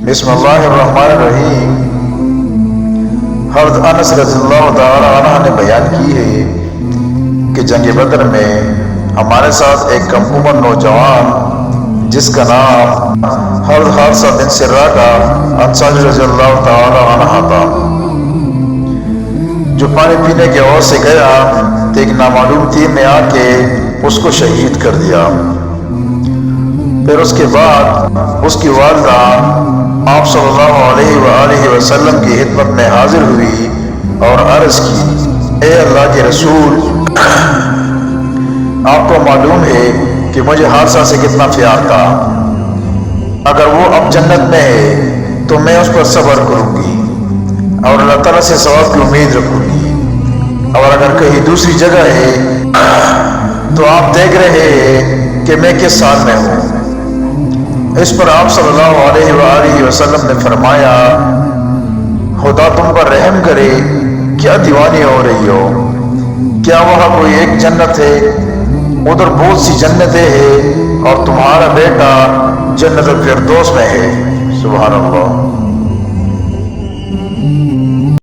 بسم اللہ الرحمن الرحیم۔ حضرت انس رضی اللہ تعالی عنہ نے بیان کی ہے کہ جنگ بدر میں ہمارے ساتھ ایک کم عمر نوجوان جس کا نام حضرت حارثہ بن سراقہ انصاری رضی اللہ تعالی عنہ تھا، جو پانی پینے کے عوض سے گیا تو ایک نامعلوم تیر نے آ کے اس کو شہید کر دیا۔ پھر اس کے بعد اس کی والدہ آپ صلی اللہ علیہ وآلہ وسلم کی خدمت میں حاضر ہوئی اور عرض کی، اے اللہ کے رسول، آپ کو معلوم ہے کہ مجھے حارثہ سے کتنا پیار تھا، اگر وہ اب جنت میں ہے تو میں اس پر صبر کروں گی اور اللہ تعالیٰ سے ثواب کی امید رکھوں گی، اور اگر کہیں دوسری جگہ ہے تو آپ دیکھ رہے ہیں کہ میں کس سال میں ہوں۔ اس پر آپ صلی اللہ علیہ وآلہ وسلم نے فرمایا، خدا تم پر رحم کرے، کیا دیوانی ہو رہی ہو؟ کیا وہاں کوئی ایک جنت ہے؟ ادھر بہت سی جنتیں ہیں اور تمہارا بیٹا جنت الفردوس میں ہے۔ سبحان اللہ۔